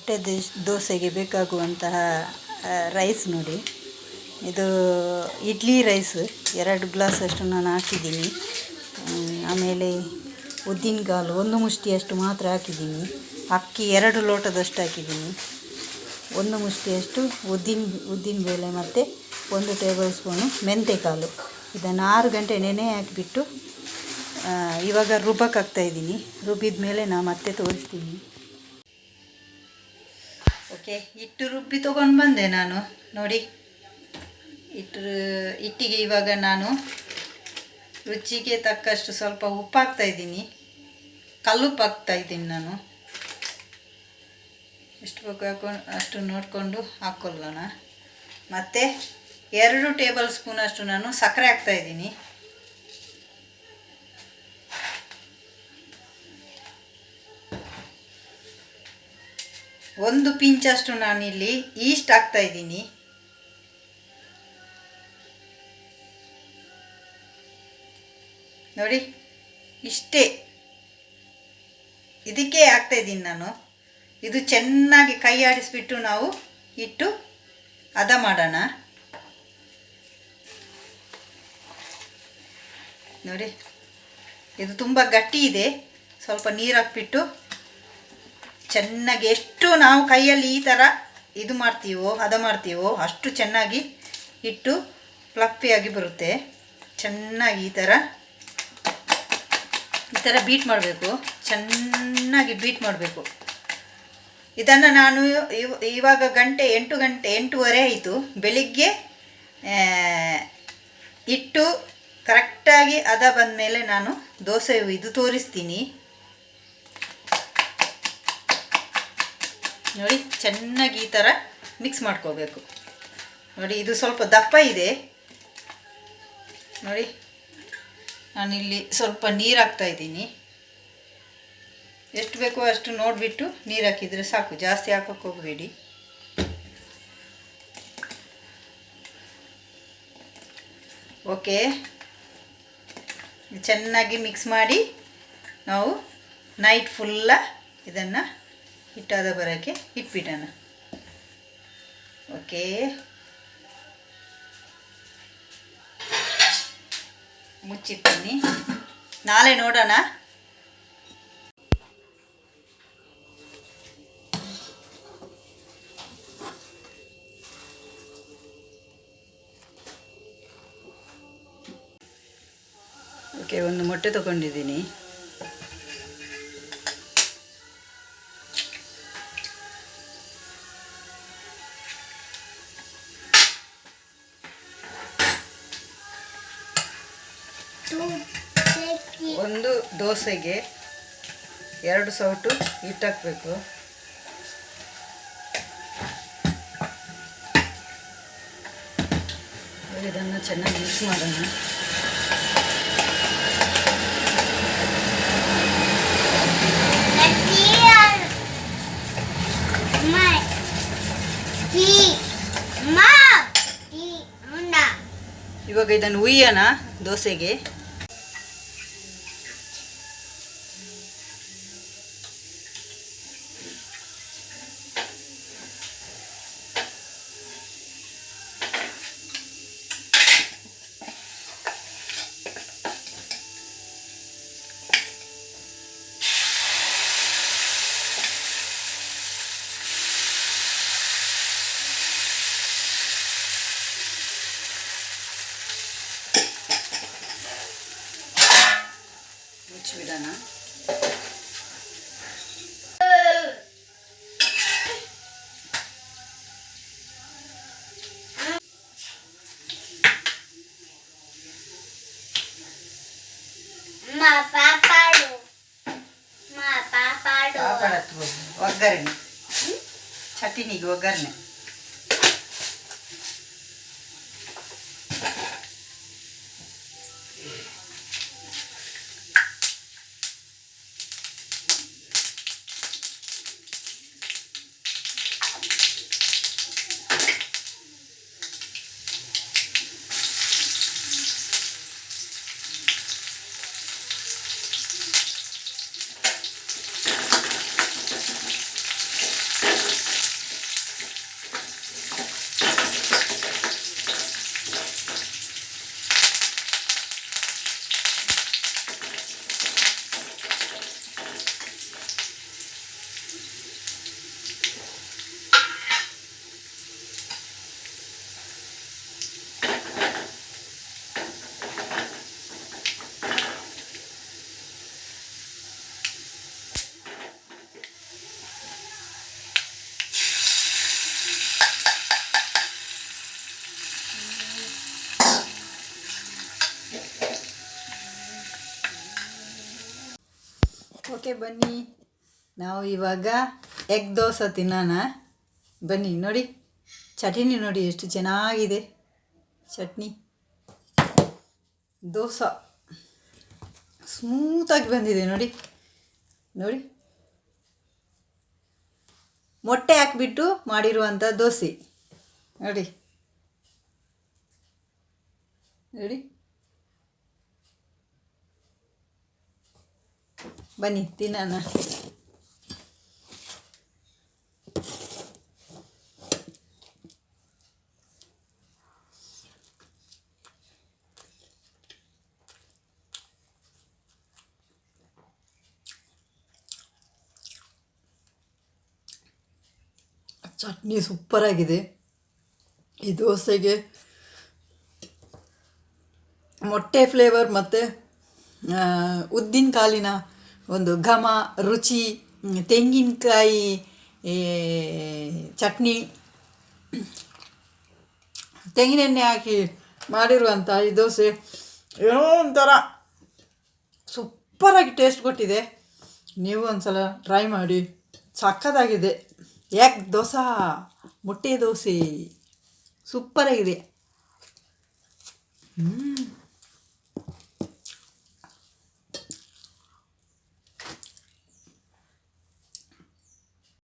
ಮೊಟ್ಟೆ ದೋಸೆಗೆ ಬೇಕಾಗುವಂತಹ ರೈಸ್ ನೋಡಿ. ಇದು ಇಡ್ಲಿ ರೈಸ್ 2 ಗ್ಲಾಸಷ್ಟು ನಾನು ಹಾಕಿದ್ದೀನಿ. ಆಮೇಲೆ ಉದ್ದಿನಕಾಳು 1 ಮುಷ್ಟಿಯಷ್ಟು ಮಾತ್ರ ಹಾಕಿದ್ದೀನಿ. ಅಕ್ಕಿ 2 ಲೋಟದಷ್ಟು ಹಾಕಿದ್ದೀನಿ. 1 ಮುಷ್ಟಿಯಷ್ಟು ಉದ್ದಿನಬೇಳೆ ಮತ್ತು 1 ಟೇಬಲ್ ಸ್ಪೂನು ಮೆಂತೆಕಾಳು. ಇದನ್ನು 6 ಗಂಟೆ ನೆನೆ ಹಾಕಿಬಿಟ್ಟು ಇವಾಗ ರುಬ್ಬಕ್ಕೆ ಹಾಕ್ತಾಯಿದ್ದೀನಿ. ರುಬ್ಬಿದ ಮೇಲೆ ನಾನು ಮತ್ತೆ ತೋರಿಸ್ತೀನಿ. ಓಕೆ, ಹಿಟ್ಟು ರುಬ್ಬಿ ತೊಗೊಂಡು ಬಂದೆ ನಾನು ನೋಡಿ. ಹಿಟ್ಟಿಗೆ ಇವಾಗ ನಾನು ರುಚಿಗೆ ತಕ್ಕಷ್ಟು ಸ್ವಲ್ಪ ಉಪ್ಪು ಹಾಕ್ತಾಯಿದ್ದೀನಿ. ಕಲ್ಲುಪ್ಪು ಹಾಕ್ತಾಯಿದ್ದೀನಿ ನಾನು. ಎಷ್ಟು ಬೇಕು ಹಾಕೊಂಡು ಅಷ್ಟು ನೋಡಿಕೊಂಡು ಹಾಕ್ಕೊಳ್ಳೋಣ. ಮತ್ತು 2 ಟೇಬಲ್ ಸ್ಪೂನಷ್ಟು ನಾನು ಸಕ್ಕರೆ ಹಾಕ್ತಾಯಿದ್ದೀನಿ. ಒಂದು ಪಿಂಚಷ್ಟು ನಾನಿಲ್ಲಿ ಈಸ್ಟ್ ಹಾಕ್ತಾಯಿದ್ದೀನಿ. ನೋಡಿ, ಇಷ್ಟೇ, ಇದಕ್ಕೆ ಹಾಕ್ತಾಯಿದ್ದೀನಿ ನಾನು. ಇದು ಚೆನ್ನಾಗಿ ಕೈ ಆಡಿಸ್ಬಿಟ್ಟು ನಾವು ಇಟ್ಟು ಹದ ಮಾಡೋಣ. ನೋಡಿ, ಇದು ತುಂಬ ಗಟ್ಟಿ ಇದೆ. ಸ್ವಲ್ಪ ನೀರು ಹಾಕ್ಬಿಟ್ಟು ಚೆನ್ನಾಗಿ, ಎಷ್ಟು ನಾವು ಕೈಯಲ್ಲಿ ಈ ಥರ ಇದು ಮಾಡ್ತೀವೋ ಹದ ಮಾಡ್ತೀವೋ ಅಷ್ಟು ಚೆನ್ನಾಗಿ ಹಿಟ್ಟು ಫ್ಲಫಿಯಾಗಿ ಬರುತ್ತೆ. ಚೆನ್ನಾಗಿ ಈ ಥರ ಬೀಟ್ ಮಾಡಬೇಕು. ಚೆನ್ನಾಗಿ ಬೀಟ್ ಮಾಡಬೇಕು. ಇದನ್ನು ನಾನು ಇವಾಗ 8:30 ಆಯಿತು. ಬೆಳಿಗ್ಗೆ ಹಿಟ್ಟು ಕರೆಕ್ಟಾಗಿ ಹದ ಬಂದ ಮೇಲೆ ನಾನು ದೋಸೆ ಇದು ತೋರಿಸ್ತೀನಿ ನೋಡಿ. ಚೆನ್ನಾಗಿ ಈ ಥರ ಮಿಕ್ಸ್ ಮಾಡ್ಕೋಬೇಕು. ನೋಡಿ, ಇದು ಸ್ವಲ್ಪ ದಪ್ಪ ಇದೆ ನೋಡಿ. ನಾನಿಲ್ಲಿ ಸ್ವಲ್ಪ ನೀರು ಹಾಕ್ತಾಯಿದ್ದೀನಿ. ಎಷ್ಟು ಬೇಕೋ ಅಷ್ಟು ನೋಡಿಬಿಟ್ಟು ನೀರು ಹಾಕಿದರೆ ಸಾಕು, ಜಾಸ್ತಿ ಹಾಕೋಕ್ಕೆ ಹೋಗಬೇಡಿ. ಓಕೆ, ಚೆನ್ನಾಗಿ ಮಿಕ್ಸ್ ಮಾಡಿ ನಾವು ನೈಟ್ ಫುಲ್ಲ ಇದನ್ನು ಹಿಟ್ಟಾದ ಬರೋಕ್ಕೆ ಇಟ್ಬಿಡೋಣ. ಓಕೆ, ಮುಚ್ಚಿಡ್ತೀನಿ. ನಾಳೆ ನೋಡೋಣ. ಓಕೆ, ಒಂದು ಮೊಟ್ಟೆ ತಗೊಂಡಿದ್ದೀನಿ. ಒಂದು ದೋಸೆಗೆ 2 ಸೌಟು ಹಿಟ್ಟು ಹಾಕಬೇಕು. ಇದನ್ನು ಚೆನ್ನಾಗಿ ಮಿಕ್ಸ್ ಮಾಡೋಣ. ಇವಾಗ ಇದನ್ನು ಹುಯ್ಯೋಣ ದೋಸೆಗೆ. ಮುಚ್ಚಿಬಿಡೋಣ. ಒಗ್ಗರಣೆ, ಚಟ್ನಿಗೆ ಒಗ್ಗರಣೆ. ಓಕೆ ಬನ್ನಿ, ನಾವು ಇವಾಗ ಎಗ್ ದೋಸೆ ತಿನ್ನೋಣ. ಬನ್ನಿ ನೋಡಿ, ಚಟ್ನಿ ನೋಡಿ ಎಷ್ಟು ಚೆನ್ನಾಗಿದೆ. ಚಟ್ನಿ ದೋಸೆ ಸ್ಮೂತಾಗಿ ಬಂದಿದೆ ನೋಡಿ. ನೋಡಿ, ಮೊಟ್ಟೆ ಹಾಕಿಬಿಟ್ಟು ಮಾಡಿರುವಂಥ ದೋಸೆ ನೋಡಿ. ನೋಡಿ, ಬನ್ನಿ ತಿನ್ನೋಣ. ಚಟ್ನಿ ಸೂಪರಾಗಿದೆ. ಈ ದೋಸೆಗೆ ಮೊಟ್ಟೆ ಫ್ಲೇವರ್ ಮತ್ತು ಉದ್ದಿನ ಕಾಳಿನ ಒಂದು ಘಮ, ರುಚಿ, ತೆಂಗಿನಕಾಯಿ ಚಟ್ನಿ, ತೆಂಗಿನೆಣ್ಣೆ ಹಾಕಿ ಮಾಡಿರುವಂಥ ಈ ದೋಸೆ ಏನೋ ಒಂಥರ ಸೂಪರಾಗಿ ಟೇಸ್ಟ್ ಕೊಟ್ಟಿದೆ. ನೀವು ಒಂದು ಸಲ ಟ್ರೈ ಮಾಡಿ, ಸಖತ್ತಾಗಿದೆ. ಎಗ್ ದೋಸೆ, ಮೊಟ್ಟೆ ದೋಸೆ ಸೂಪರಾಗಿದೆ.